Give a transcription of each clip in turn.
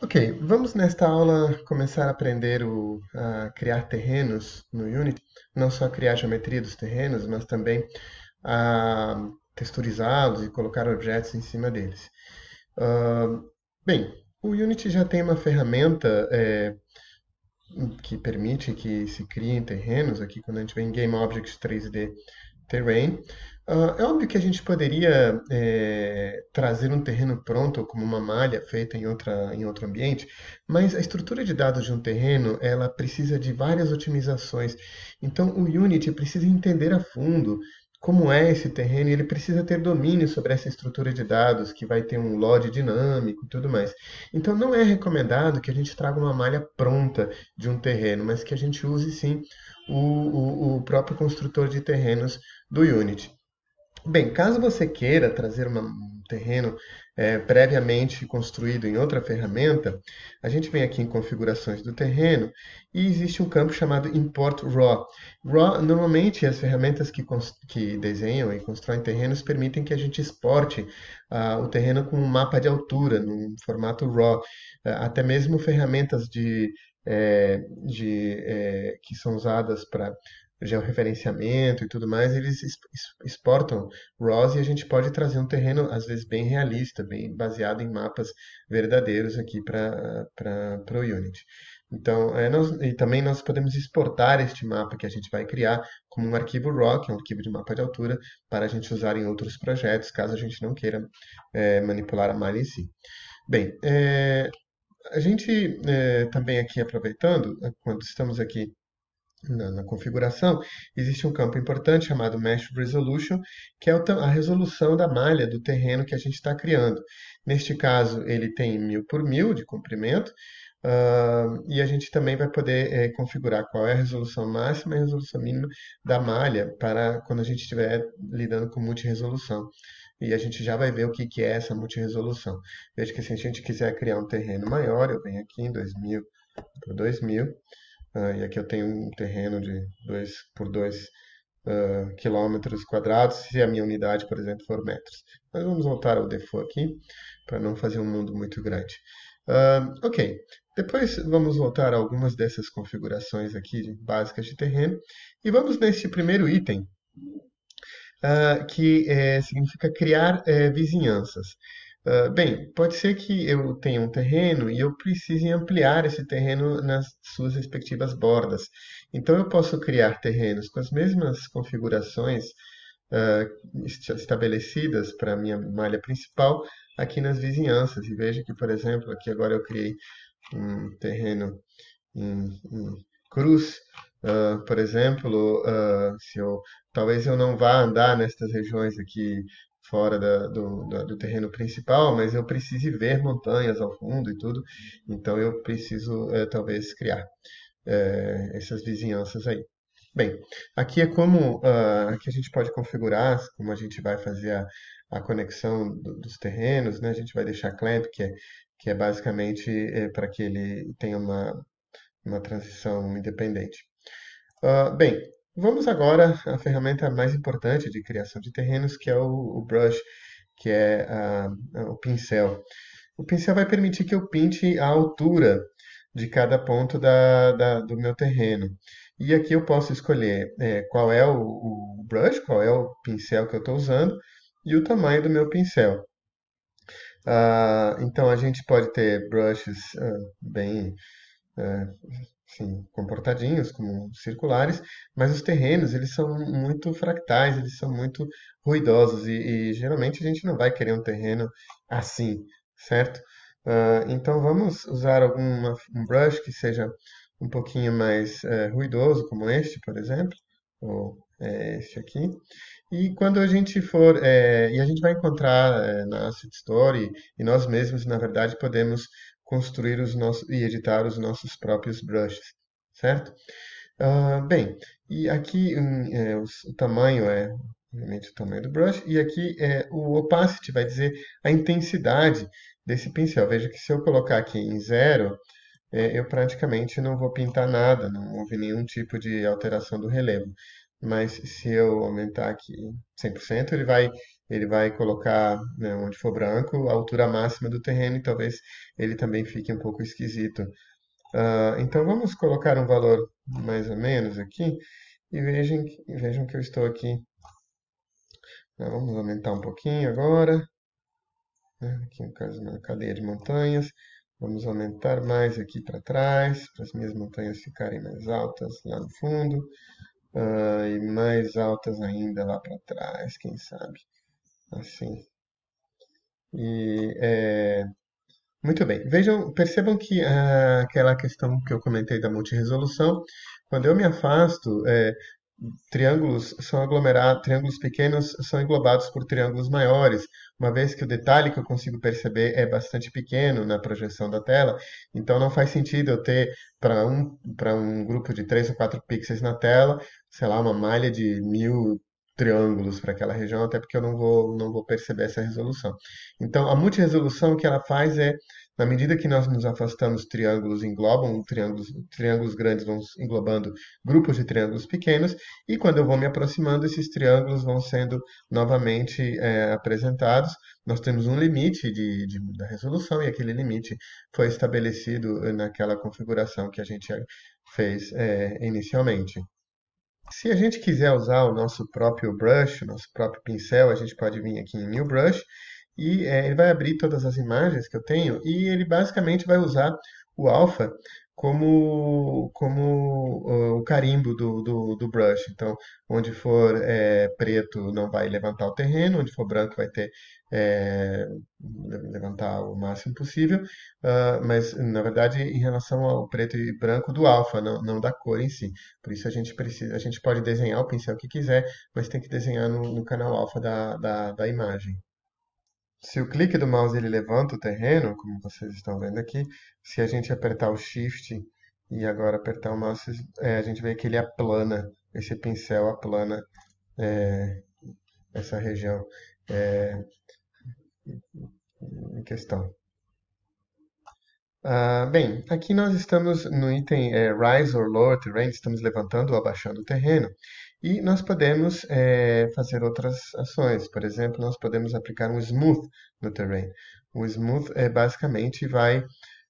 Ok, vamos nesta aula começar a aprender a criar terrenos no Unity, não só criar a geometria dos terrenos, mas também a texturizá-los e colocar objetos em cima deles. Ah, bem, o Unity já tem uma ferramenta que permite que se criem terrenos, aqui quando a gente vem em Game Objects 3D Terrain. É óbvio que a gente poderia trazer um terreno pronto, como uma malha feita em outro ambiente, mas a estrutura de dados de um terreno, ela precisa de várias otimizações. Então, o Unity precisa entender a fundo como é esse terreno, e ele precisa ter domínio sobre essa estrutura de dados, que vai ter um load dinâmico e tudo mais. Então, não é recomendado que a gente traga uma malha pronta de um terreno, mas que a gente use sim o próprio construtor de terrenos do Unity. Bem, caso você queira trazer um terreno previamente construído em outra ferramenta, a gente vem aqui em configurações do terreno e existe um campo chamado Import Raw. Raw, normalmente as ferramentas que desenham e constroem terrenos permitem que a gente exporte o terreno com um mapa de altura, num formato Raw. Até mesmo ferramentas que são usadas para georreferenciamento e tudo mais, eles exportam RAWs e a gente pode trazer um terreno, às vezes, bem realista, bem baseado em mapas verdadeiros aqui para o Unity. Então, e também nós podemos exportar este mapa que a gente vai criar como um arquivo RAW, que é um arquivo de mapa de altura, para a gente usar em outros projetos, caso a gente não queira manipular a malha em si. Bem, a gente também aqui aproveitando, quando estamos aqui na configuração, existe um campo importante chamado Mesh Resolution, que é a resolução da malha do terreno que a gente está criando. Neste caso, ele tem 1000 por 1000 de comprimento, e a gente também vai poder configurar qual é a resolução máxima e a resolução mínima da malha para quando a gente estiver lidando com multiresolução. E a gente já vai ver o que que é essa multiresolução. Veja que se a gente quiser criar um terreno maior, eu venho aqui em 2000 por 2000, e aqui eu tenho um terreno de 2 por 2 quilômetros quadrados, se a minha unidade, por exemplo, for metros. Mas vamos voltar ao default aqui, para não fazer um mundo muito grande. Ok, depois vamos voltar a algumas dessas configurações aqui básicas de terreno, e vamos neste primeiro item, que significa criar vizinhanças. Bem, pode ser que eu tenha um terreno e eu precise ampliar esse terreno nas suas respectivas bordas. Então, eu posso criar terrenos com as mesmas configurações ah, estabelecidas para a minha malha principal aqui nas vizinhanças. E veja que, por exemplo, aqui agora eu criei um terreno em cruz, por exemplo, se eu, talvez eu não vá andar nestas regiões aqui fora do terreno principal, mas eu precise ver montanhas ao fundo e tudo, então eu preciso talvez criar essas vizinhanças aí. Bem, aqui é como que a gente pode configurar, como a gente vai fazer a conexão dos terrenos, né? A gente vai deixar clamp, que é basicamente para que ele tenha uma transição independente. Bem, vamos agora à ferramenta mais importante de criação de terrenos, que é o brush, que é o pincel. O pincel vai permitir que eu pinte a altura de cada ponto do meu terreno. E aqui eu posso escolher qual é o brush, qual é o pincel que eu estou usando e o tamanho do meu pincel. Então a gente pode ter brushes bem é, assim, comportadinhos, como circulares, mas os terrenos, eles são muito fractais, eles são muito ruidosos e geralmente a gente não vai querer um terreno assim, certo? Então vamos usar um brush que seja um pouquinho mais ruidoso, como este, por exemplo, ou este aqui. E quando a gente for, e a gente vai encontrar na Asset Store e nós mesmos, na verdade, podemos construir os nossos e editar os nossos próprios brushes, certo? Bem, e aqui o tamanho é obviamente o tamanho do brush e aqui o opacity vai dizer a intensidade desse pincel. Veja que se eu colocar aqui em zero, eu praticamente não vou pintar nada, não houve nenhum tipo de alteração do relevo. Mas se eu aumentar aqui 100%, ele vai ele vai colocar, né, onde for branco, a altura máxima do terreno e talvez ele também fique um pouco esquisito. Então vamos colocar um valor mais ou menos aqui e vejam que eu estou aqui. Vamos aumentar um pouquinho agora, né? Aqui no caso na cadeia de montanhas. Vamos aumentar mais aqui para trás, para as minhas montanhas ficarem mais altas lá no fundo, e mais altas ainda lá para trás, quem sabe, assim. E muito bem. Vejam, percebam que aquela questão que eu comentei da multiresolução, quando eu me afasto, triângulos são aglomerados, triângulos pequenos são englobados por triângulos maiores, uma vez que o detalhe que eu consigo perceber é bastante pequeno na projeção da tela, então não faz sentido eu ter para um grupo de 3 ou 4 pixels na tela, sei lá, uma malha de 1000 triângulos para aquela região, até porque eu não vou perceber essa resolução. Então, a multiresolução, o que ela faz é, na medida que nós nos afastamos, triângulos englobam, triângulos grandes vão englobando grupos de triângulos pequenos, e quando eu vou me aproximando, esses triângulos vão sendo novamente apresentados. Nós temos um limite da resolução, e aquele limite foi estabelecido naquela configuração que a gente fez inicialmente. Se a gente quiser usar o nosso próprio brush, o nosso próprio pincel, a gente pode vir aqui em New Brush e ele vai abrir todas as imagens que eu tenho e ele basicamente vai usar o alpha como o carimbo do brush. Então, onde for preto não vai levantar o terreno, onde for branco vai ter é, levantar o máximo possível, mas na verdade em relação ao preto e branco do alpha, não da cor em si. Por isso a gente pode desenhar o pincel que quiser, mas tem que desenhar no canal alfa da imagem. Se o clique do mouse ele levanta o terreno, como vocês estão vendo aqui, se a gente apertar o Shift e agora apertar o mouse, a gente vê que ele aplana, esse pincel aplana é, essa região é, em questão. Bem, aqui nós estamos no item Rise or Lower Terrain, estamos levantando ou abaixando o terreno, e nós podemos fazer outras ações. Por exemplo, nós podemos aplicar um Smooth no terrain. O Smooth basicamente vai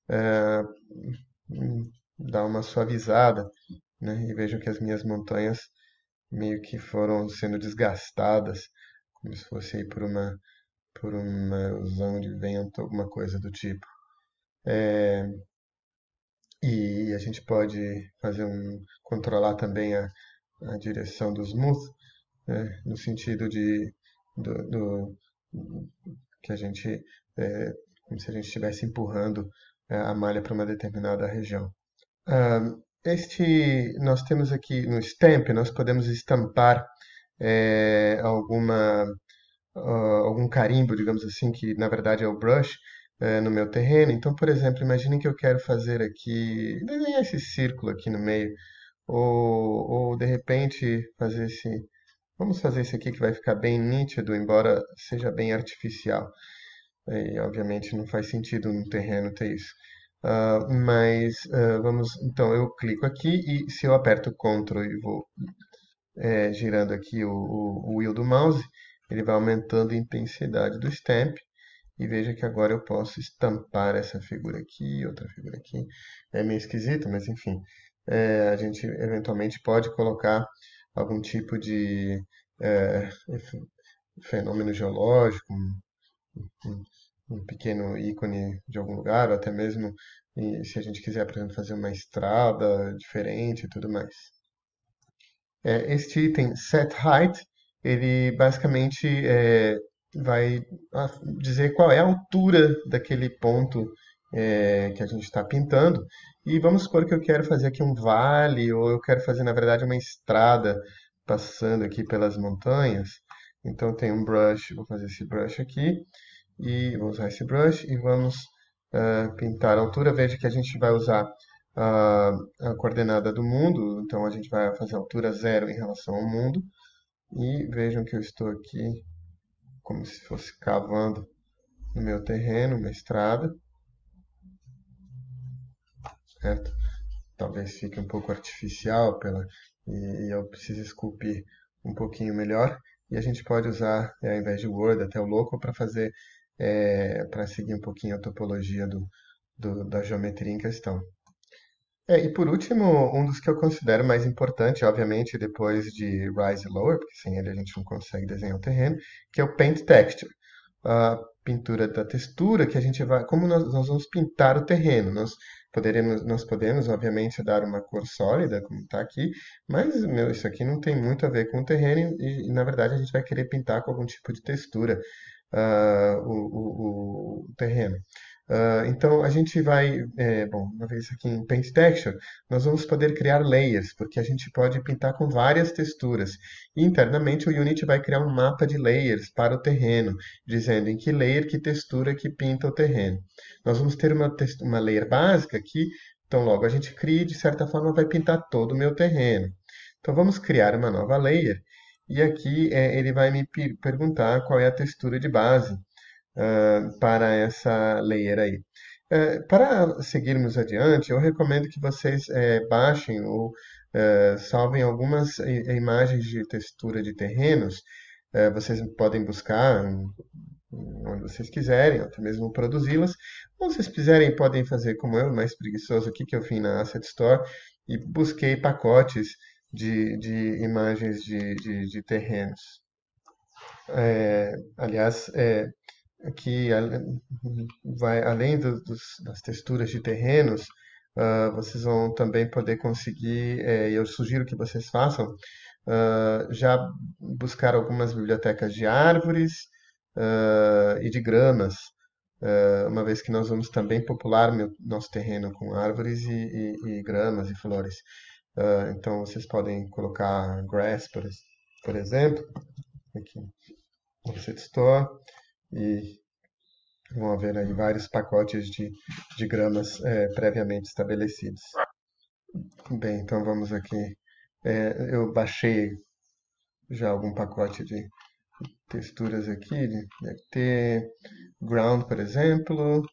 eh, dar uma suavizada, né? E vejo que as minhas montanhas meio que foram sendo desgastadas, como se fosse aí por uma erosão de vento, alguma coisa do tipo. E a gente pode controlar também a direção do smooth, né, no sentido do que a gente, como se a gente estivesse empurrando a malha para uma determinada região. Nós temos aqui no Stamp, nós podemos estampar algum carimbo, digamos assim, que na verdade é o brush, no meu terreno. Então, por exemplo, imagine que eu quero fazer aqui, desenhar esse círculo aqui no meio, ou de repente vamos fazer esse aqui que vai ficar bem nítido, embora seja bem artificial. E, obviamente não faz sentido no terreno ter isso. Então eu clico aqui e se eu aperto Ctrl e vou girando aqui o wheel do mouse, ele vai aumentando a intensidade do stamp. E veja que agora eu posso estampar essa figura aqui, outra figura aqui. É meio esquisito, mas enfim. A gente eventualmente pode colocar algum tipo de fenômeno geológico, um, um pequeno ícone de algum lugar, ou até mesmo se a gente quiser, por exemplo, fazer uma estrada diferente e tudo mais. Este item Set Height, ele basicamente vai dizer qual é a altura daquele ponto que a gente está pintando. E vamos supor que eu quero fazer aqui um vale, ou eu quero fazer, na verdade, uma estrada passando aqui pelas montanhas. Então tem um brush, vou fazer esse brush aqui, e vou usar esse brush e vamos pintar a altura. Veja que a gente vai usar a coordenada do mundo, então a gente vai fazer a altura zero em relação ao mundo. E vejam que eu estou aqui como se fosse cavando no meu terreno, uma estrada, certo? Talvez fique um pouco artificial e eu preciso esculpir um pouquinho melhor. e a gente pode usar, ao invés de Word, até o Local para fazer, para seguir um pouquinho a topologia da geometria em questão. E por último, um dos que eu considero mais importante, obviamente, depois de Rise e Lower, porque sem ele a gente não consegue desenhar o terreno, que é o Paint Texture. A pintura da textura que a gente vai, como nós vamos pintar o terreno. Nós podemos, obviamente, dar uma cor sólida, como está aqui, mas isso aqui não tem muito a ver com o terreno na verdade a gente vai querer pintar com algum tipo de textura o terreno. Então a gente vai, bom, uma vez aqui em Paint Texture, nós vamos poder criar layers, porque a gente pode pintar com várias texturas. E internamente o Unity vai criar um mapa de layers para o terreno, dizendo em que layer, que textura que pinta o terreno. Nós vamos ter uma layer básica aqui, então logo a gente cria e de certa forma vai pintar todo o meu terreno. Então vamos criar uma nova layer e aqui ele vai me perguntar qual é a textura de base para essa layer aí. Para seguirmos adiante, eu recomendo que vocês baixem ou salvem algumas imagens de textura de terrenos. Vocês podem buscar onde vocês quiserem, ou até mesmo produzi-las. Ou se vocês quiserem, podem fazer como eu, mais preguiçoso aqui, que eu fui na Asset Store e busquei pacotes de imagens de terrenos. Aliás, que vai além das texturas de terrenos, vocês vão também poder conseguir, e eu sugiro que vocês façam, já buscar algumas bibliotecas de árvores e de gramas, uma vez que nós vamos também popular nosso terreno com árvores e gramas e flores. Então vocês podem colocar grass, por exemplo, aqui no Asset Store, e vão haver aí vários pacotes de gramas previamente estabelecidos. Bem, então vamos aqui. Eu baixei já algum pacote de texturas aqui. Deve ter ground, por exemplo.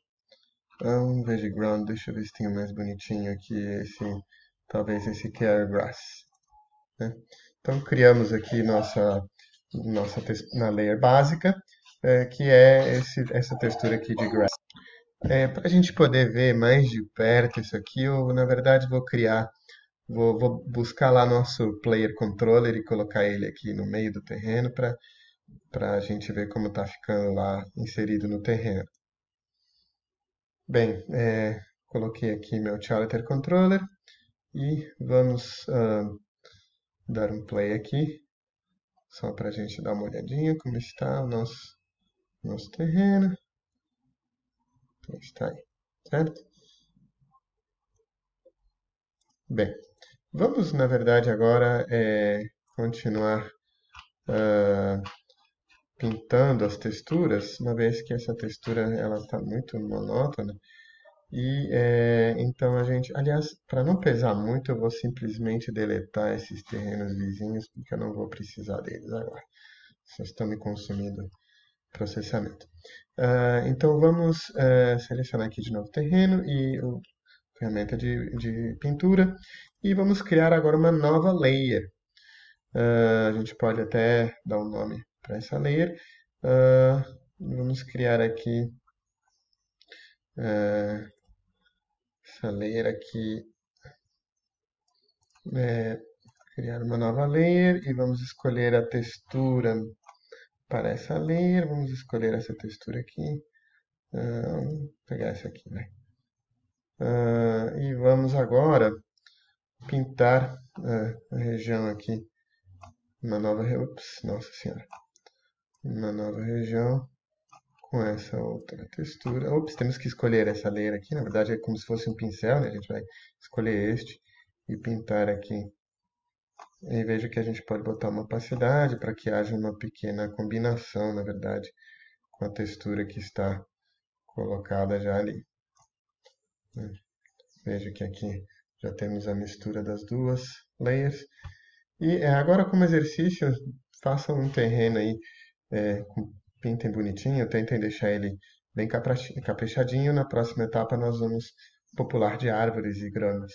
Em vez de ground, deixa eu ver se tem um mais bonitinho aqui. Talvez esse aqui é grass, né? Então criamos aqui na layer básica, que é essa textura aqui de grass. Para a gente poder ver mais de perto isso aqui, eu na verdade vou buscar lá nosso player controller e colocar ele aqui no meio do terreno para a gente ver como está ficando lá inserido no terreno. Bem, coloquei aqui meu Character Controller e vamos dar um play aqui, só para a gente dar uma olhadinha como está o nosso terreno. Está aí, certo? Bem, vamos, na verdade, agora continuar pintando as texturas, uma vez que essa textura ela está muito monótona. E então a gente, aliás, para não pesar muito, eu vou simplesmente deletar esses terrenos vizinhos, porque eu não vou precisar deles agora. Só estão me consumindo processamento. Então vamos selecionar aqui de novo o terreno e a ferramenta de pintura e vamos criar agora uma nova layer. A gente pode até dar um nome para essa layer. Vamos criar aqui essa layer aqui, criar uma nova layer e vamos escolher a textura para essa layer. Vamos escolher essa textura aqui. Vamos pegar essa aqui, vai. E vamos agora pintar a região aqui, nossa senhora, uma nova região com essa outra textura. Temos que escolher essa layer aqui, na verdade é como se fosse um pincel, né? A gente vai escolher este e pintar aqui. E veja que a gente pode botar uma opacidade para que haja uma pequena combinação, na verdade, com a textura que está colocada já ali. Veja que aqui já temos a mistura das duas layers. E agora, como exercício, façam um terreno aí, pintem bonitinho, tentem deixar ele bem caprichadinho. Na próxima etapa, nós vamos popular de árvores e gramas.